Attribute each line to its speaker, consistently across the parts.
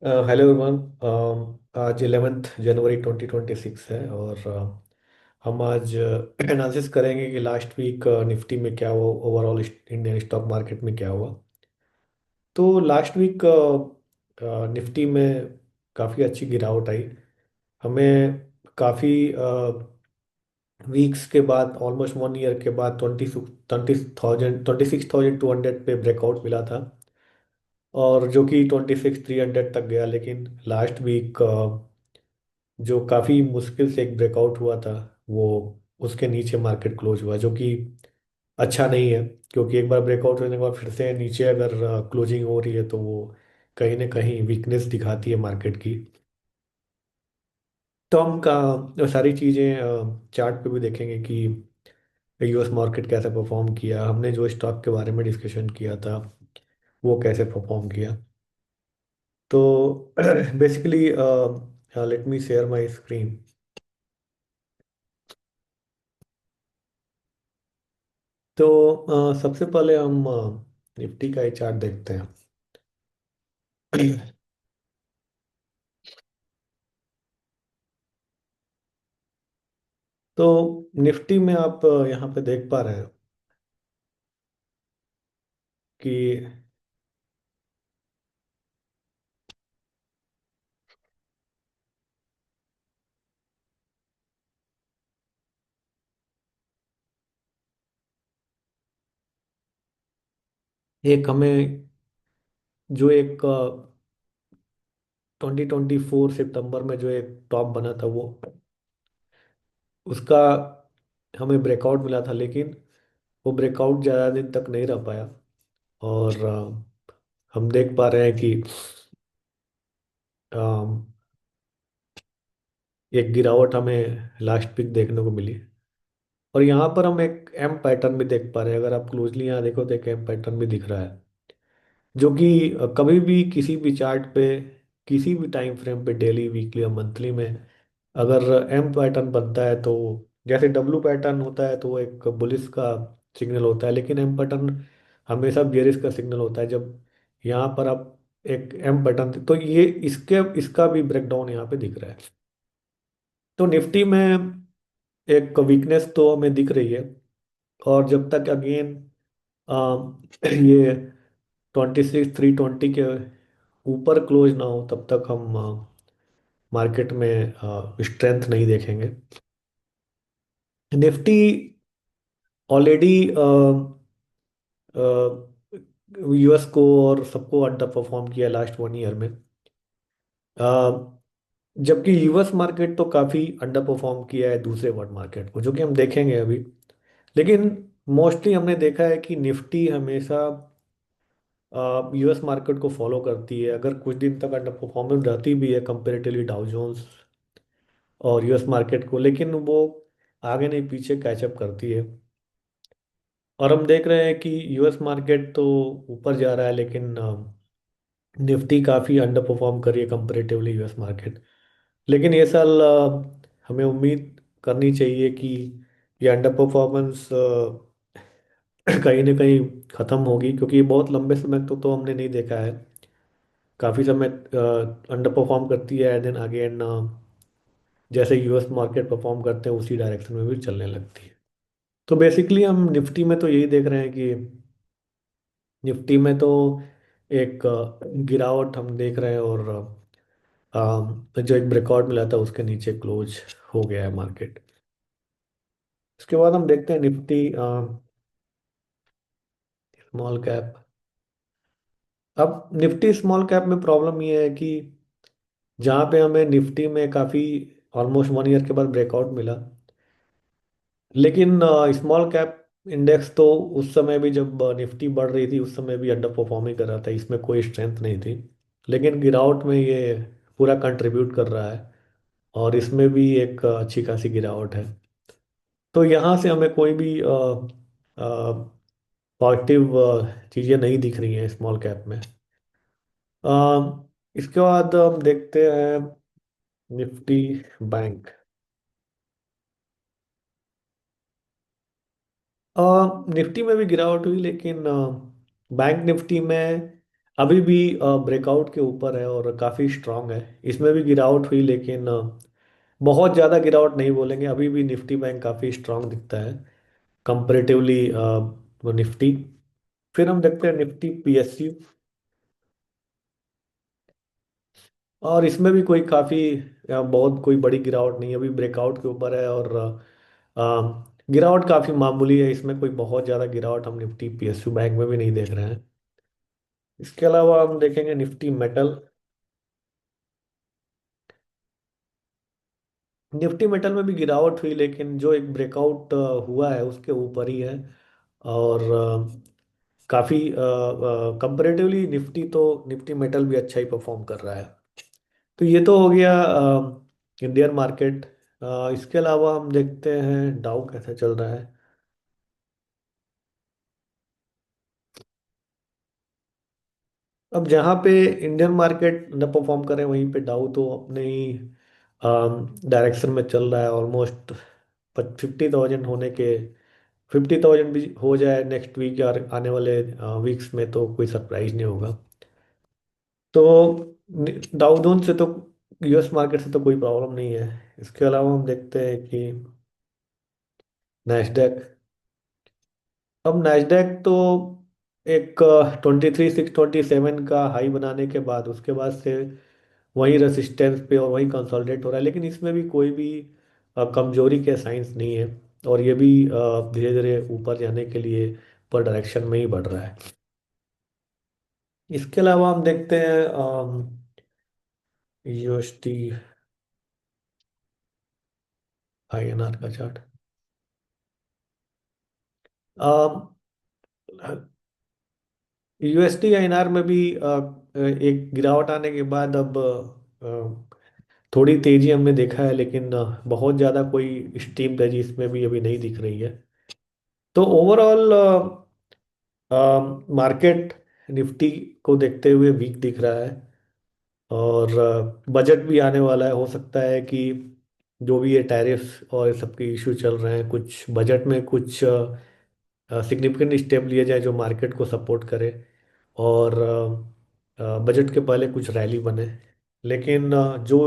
Speaker 1: Hello everyone. आज 11 जनवरी 2026 है और हम आज एनालिसिस करेंगे कि लास्ट वीक निफ्टी में क्या हुआ, ओवरऑल इंडियन स्टॉक मार्केट में क्या हुआ। तो लास्ट वीक निफ्टी में काफ़ी अच्छी गिरावट आई। हमें काफ़ी वीक्स के बाद, ऑलमोस्ट 1 ईयर के बाद 26,200 पे ब्रेकआउट मिला था, और जो कि 26,300 तक गया। लेकिन लास्ट वीक जो काफ़ी मुश्किल से एक ब्रेकआउट हुआ था, वो उसके नीचे मार्केट क्लोज हुआ, जो कि अच्छा नहीं है। क्योंकि एक बार ब्रेकआउट होने के बाद फिर से नीचे अगर क्लोजिंग हो रही है तो वो कहीं ना कहीं वीकनेस दिखाती है मार्केट की। तो हम का सारी चीज़ें चार्ट पे भी देखेंगे कि यूएस मार्केट कैसे परफॉर्म किया, हमने जो स्टॉक के बारे में डिस्कशन किया था वो कैसे परफॉर्म किया। तो basically let me share my screen. तो सबसे पहले हम निफ्टी का ही चार्ट देखते हैं। तो निफ्टी में आप यहाँ पे देख पा रहे हैं कि एक हमें जो एक 2024 सितंबर में जो एक टॉप बना था, वो उसका हमें ब्रेकआउट मिला था। लेकिन वो ब्रेकआउट ज़्यादा दिन तक नहीं रह पाया, और हम देख पा रहे हैं कि एक गिरावट हमें लास्ट वीक देखने को मिली। और यहाँ पर हम एक एम पैटर्न भी देख पा रहे हैं। अगर आप क्लोजली यहाँ देखो तो एक एम पैटर्न भी दिख रहा है, जो कि कभी भी किसी भी चार्ट पे, किसी भी टाइम फ्रेम पे, डेली, वीकली या मंथली में अगर एम पैटर्न बनता है तो, जैसे डब्लू पैटर्न होता है तो वो एक बुलिश का सिग्नल होता है, लेकिन एम पैटर्न हमेशा बेयरिश का सिग्नल होता है। जब यहाँ पर आप एक एम पैटर्न, तो ये इसके इसका भी ब्रेकडाउन यहाँ पे दिख रहा है। तो निफ्टी में एक वीकनेस तो हमें दिख रही है। और जब तक अगेन ये 26,320 के ऊपर क्लोज ना हो, तब तक हम मार्केट में स्ट्रेंथ नहीं देखेंगे। निफ्टी ऑलरेडी यूएस को और सबको अंडर परफॉर्म किया लास्ट 1 ईयर में। अ, जबकि यूएस मार्केट तो काफ़ी अंडर परफॉर्म किया है दूसरे वर्ल्ड मार्केट को, जो कि हम देखेंगे अभी। लेकिन मोस्टली हमने देखा है कि निफ्टी हमेशा यूएस मार्केट को फॉलो करती है। अगर कुछ दिन तक अंडर परफॉर्मेंस रहती भी है कंपेरेटिवली डाउ जोन्स और यूएस मार्केट को, लेकिन वो आगे नहीं पीछे कैचअप करती है। और हम देख रहे हैं कि यूएस मार्केट तो ऊपर जा रहा है, लेकिन निफ्टी काफ़ी अंडर परफॉर्म कर रही है कंपेरेटिवली यूएस मार्केट। लेकिन ये साल हमें उम्मीद करनी चाहिए कि ये अंडर परफॉर्मेंस कहीं ना कहीं ख़त्म होगी, क्योंकि ये बहुत लंबे समय तो हमने नहीं देखा है। काफ़ी समय अंडर परफॉर्म करती है, देन अगेन जैसे यूएस मार्केट परफॉर्म करते हैं उसी डायरेक्शन में भी चलने लगती है। तो बेसिकली हम निफ्टी में तो यही देख रहे हैं कि निफ्टी में तो एक गिरावट हम देख रहे हैं, और जो एक ब्रेकआउट मिला था उसके नीचे क्लोज हो गया है मार्केट। उसके बाद हम देखते हैं निफ्टी स्मॉल कैप। अब निफ्टी स्मॉल कैप में प्रॉब्लम ये है कि जहाँ पे हमें निफ्टी में काफ़ी ऑलमोस्ट 1 ईयर के बाद ब्रेकआउट मिला, लेकिन स्मॉल कैप इंडेक्स तो उस समय भी, जब निफ्टी बढ़ रही थी उस समय भी अंडर परफॉर्म ही कर रहा था, इसमें कोई स्ट्रेंथ नहीं थी। लेकिन गिरावट में ये पूरा कंट्रीब्यूट कर रहा है, और इसमें भी एक अच्छी खासी गिरावट है। तो यहाँ से हमें कोई भी पॉजिटिव चीज़ें नहीं दिख रही हैं स्मॉल कैप में। अ, इसके बाद हम देखते हैं निफ्टी बैंक। निफ्टी में भी गिरावट हुई, लेकिन बैंक निफ्टी में अभी भी ब्रेकआउट के ऊपर है और काफ़ी स्ट्रांग है। इसमें भी गिरावट हुई, लेकिन बहुत ज़्यादा गिरावट नहीं बोलेंगे। अभी भी निफ्टी बैंक काफ़ी स्ट्रांग दिखता है कंपेरेटिवली वो निफ्टी। फिर हम देखते हैं निफ्टी पीएसयू, और इसमें भी कोई काफ़ी बहुत कोई बड़ी गिरावट नहीं है, अभी ब्रेकआउट के ऊपर है। और गिरावट काफ़ी मामूली है, इसमें कोई बहुत ज़्यादा गिरावट हम निफ्टी पीएसयू बैंक में भी नहीं देख रहे हैं। इसके अलावा हम देखेंगे निफ्टी मेटल। निफ्टी मेटल में भी गिरावट हुई, लेकिन जो एक ब्रेकआउट हुआ है उसके ऊपर ही है। और काफ़ी कंपेरेटिवली निफ्टी तो निफ्टी मेटल भी अच्छा ही परफॉर्म कर रहा है। तो ये तो हो गया इंडियन मार्केट। इसके अलावा हम देखते हैं डाउ कैसे चल रहा है। अब जहाँ पे इंडियन मार्केट न परफॉर्म करे, वहीं पे डाउ तो अपने ही डायरेक्शन में चल रहा है ऑलमोस्ट। 50,000 होने के, 50,000 भी हो जाए नेक्स्ट वीक या आने वाले वीक्स में तो कोई सरप्राइज नहीं होगा। तो डाउ जोन्स से तो, यूएस मार्केट से तो कोई प्रॉब्लम नहीं है। इसके अलावा हम देखते हैं कि नैस्डैक। अब नैस्डैक तो एक 23,627 का हाई बनाने के बाद उसके बाद से वही रेसिस्टेंस पे और वही कंसोलिडेट हो रहा है, लेकिन इसमें भी कोई भी कमजोरी के साइंस नहीं है। और ये भी धीरे धीरे ऊपर जाने के लिए पर डायरेक्शन में ही बढ़ रहा है। इसके अलावा हम देखते हैं यूएसटी आईएनआर का चार्ट। यूएसटी आईएनआर में भी एक गिरावट आने के बाद अब थोड़ी तेजी हमने देखा है, लेकिन बहुत ज़्यादा कोई स्टीप तेजी इसमें भी अभी नहीं दिख रही है। तो ओवरऑल मार्केट निफ्टी को देखते हुए वीक दिख रहा है। और बजट भी आने वाला है, हो सकता है कि जो भी ये टैरिफ और ये सबके इशू चल रहे हैं, कुछ बजट में कुछ सिग्निफिकेंट स्टेप लिए जाए जो मार्केट को सपोर्ट करे। और बजट के पहले कुछ रैली बने। लेकिन जो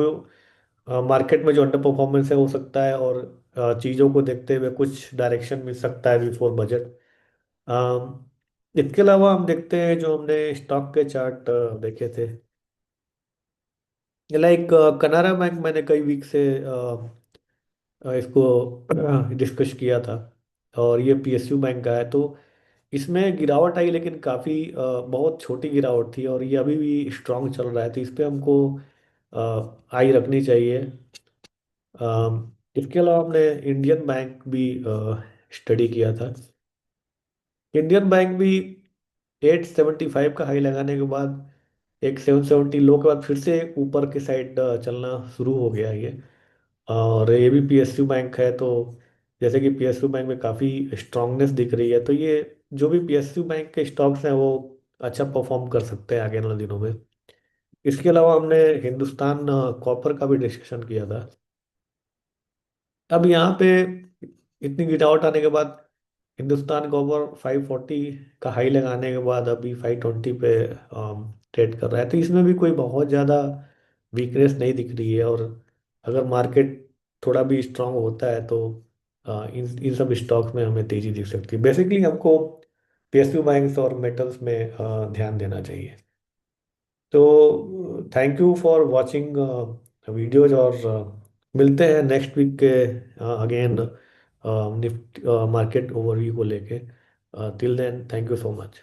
Speaker 1: मार्केट में जो अंडर परफॉर्मेंस है हो सकता है, और चीज़ों को देखते हुए कुछ डायरेक्शन मिल सकता है बिफोर बजट। इसके अलावा हम देखते हैं जो हमने स्टॉक के चार्ट देखे थे, लाइक कनारा बैंक मैंने कई वीक से इसको डिस्कस किया था। और ये पीएसयू बैंक का है। तो इसमें गिरावट आई, लेकिन काफ़ी बहुत छोटी गिरावट थी, और ये अभी भी स्ट्रांग चल रहा है। तो इस पे हमको आई रखनी चाहिए। इसके अलावा हमने इंडियन बैंक भी स्टडी किया था। इंडियन बैंक भी 875 का हाई लगाने के बाद एक 770 लो के बाद फिर से ऊपर के साइड चलना शुरू हो गया ये। और ये भी पीएसयू बैंक है, तो जैसे कि पीएसयू बैंक में काफ़ी स्ट्रांगनेस दिख रही है, तो ये जो भी पीएसयू बैंक के स्टॉक्स हैं वो अच्छा परफॉर्म कर सकते हैं आगे वाले दिनों में। इसके अलावा हमने हिंदुस्तान कॉपर का भी डिस्कशन किया था। अब यहाँ पे इतनी गिरावट आने के बाद हिंदुस्तान कॉपर 540 का हाई लगाने के बाद अभी 520 पे ट्रेड कर रहा है। तो इसमें भी कोई बहुत ज़्यादा वीकनेस नहीं दिख रही है। और अगर मार्केट थोड़ा भी स्ट्रांग होता है तो इन इन सब स्टॉक्स में हमें तेजी दिख सकती है। बेसिकली हमको पीएसयू बैंक्स और मेटल्स में ध्यान देना चाहिए। तो thank you for watching videos. और मिलते हैं नेक्स्ट वीक के अगेन निफ्ट मार्केट ओवरव्यू को लेके। Till then, thank you so much.